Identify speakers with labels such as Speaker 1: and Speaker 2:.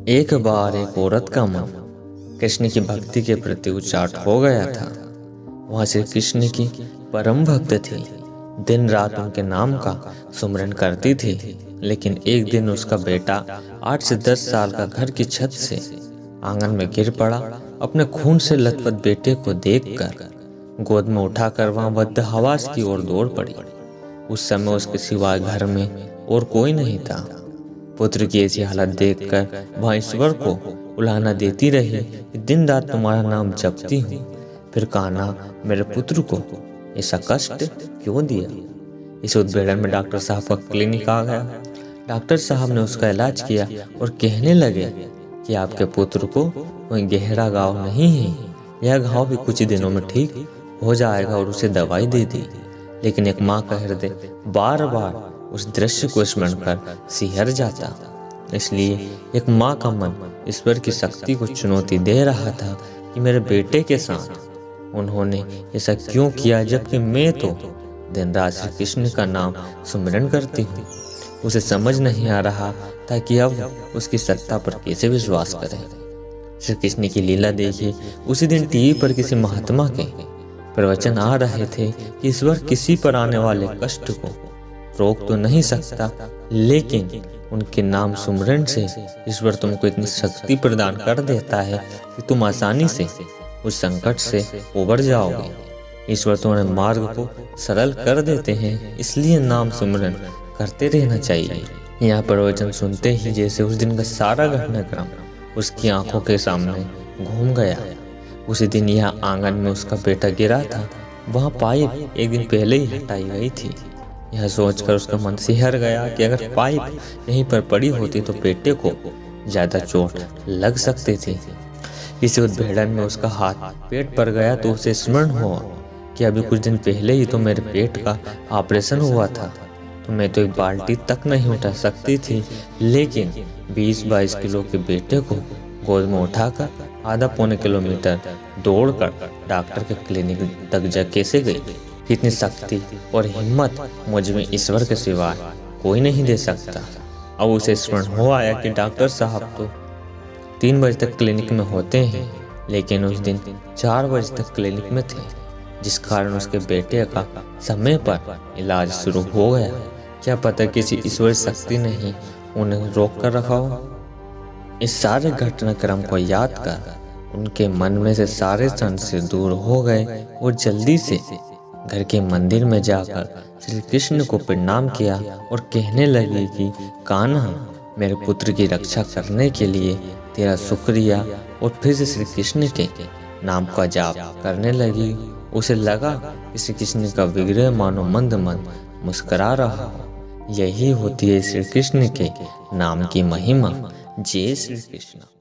Speaker 1: एक बार एक औरत का मन कृष्ण की भक्ति के प्रति उचाट हो गया था। वह श्री कृष्ण की परम भक्त थी। दिन रात उनके नाम का सुमिरन करती थी। लेकिन एक दिन उसका बेटा 8 से 10 साल का घर की छत से आंगन में गिर पड़ा। अपने खून से लथपथ बेटे को देखकर गोद में उठाकर वहां बदहवास की ओर दौड़ पड़ी। उस समय उसके सिवाय घर में और कोई नहीं था। पुत्र की ऐसी हालत देखकर वह ईश्वर को उलाहना देती रही कि दिन रात तुम्हारा नाम जपती हूँ, फिर कहना मेरे पुत्र को ऐसा कष्ट क्यों दिया। इस उद्भेदन में डॉक्टर साहब का क्लिनिक आ गया। डॉक्टर साहब ने उसका इलाज किया और कहने लगे कि आपके पुत्र को कोई गहरा घाव नहीं है, यह घाव भी कुछ दिनों में ठीक हो जाएगा और उसे दवाई दे दी। लेकिन एक माँ का हृदय बार बार उस दृश्य को स्मरण कर सिहर जाता। इसलिए एक माँ का मन ईश्वर की शक्ति को चुनौती दे रहा था कि मेरे बेटे के साथ उन्होंने ऐसा क्यों किया, जबकि मैं तो दिन रात श्री कृष्ण का नाम सुमिरन करती हूँ। उसे समझ नहीं आ रहा था कि अब उसकी सत्ता पर कैसे विश्वास करें। श्री कृष्ण की लीला देखिए। उसी दिन टीवी पर किसी महात्मा के प्रवचन आ रहे थे कि ईश्वर किसी पर आने वाले कष्ट को रोक तो नहीं सकता, लेकिन उनके नाम सुमिरन से ईश्वर तुमको इतनी शक्ति प्रदान कर देता है कि तुम आसानी से उस संकट से उबर जाओगे। ईश्वर तुम्हारे मार्ग को सरल कर देते हैं, इसलिए नाम सुमिरन करते रहना चाहिए। यह प्रवचन सुनते ही जैसे उस दिन का सारा घटनाक्रम उसकी आंखों के सामने घूम गया। उसी दिन यह आंगन में उसका बेटा गिरा था। वह पाइप एक दिन पहले ही हटाई गई थी। यह सोचकर उसका मन सिहर गया कि अगर पाइप यहीं पर पड़ी होती तो बेटे को ज्यादा चोट लग सकती थी। इसी उद्भेदन में उसका हाथ पेट पर गया तो उसे स्मरण हुआ कि अभी कुछ दिन पहले ही तो मेरे पेट का ऑपरेशन हुआ था, तो मैं तो एक बाल्टी तक नहीं उठा सकती थी। लेकिन 20-22 किलो के बेटे को गोद में उठाकर आधा पौने किलोमीटर दौड़कर डॉक्टर के क्लिनिक तक जा कैसे गई। इतनी शक्ति और हिम्मत मुझ में ईश्वर के सिवाय कोई नहीं दे सकता। अब उसे स्मरण हो आया कि डॉक्टर साहब तो 3 बजे तक क्लिनिक में होते हैं, लेकिन उस दिन 4 बजे तक क्लिनिक में थे, जिस कारण उसके बेटे का समय पर इलाज शुरू हो गया। क्या पता किसी ईश्वर शक्ति ने ही उन्हें रोक कर रखा हो। इस सारे घटनाक्रम को याद कर उनके मन में से सारे संशय दूर हो गए और जल्दी से घर के मंदिर में जाकर श्री कृष्ण को प्रणाम किया और कहने लगी कि कान्हा, मेरे पुत्र की रक्षा करने के लिए तेरा शुक्रिया। और फिर से श्री कृष्ण के नाम का जाप करने लगी। उसे लगा कि श्री कृष्ण का विग्रह मानो मंद मंद मुस्कुरा रहा हो। यही होती है श्री कृष्ण के नाम की महिमा। जय श्री कृष्ण।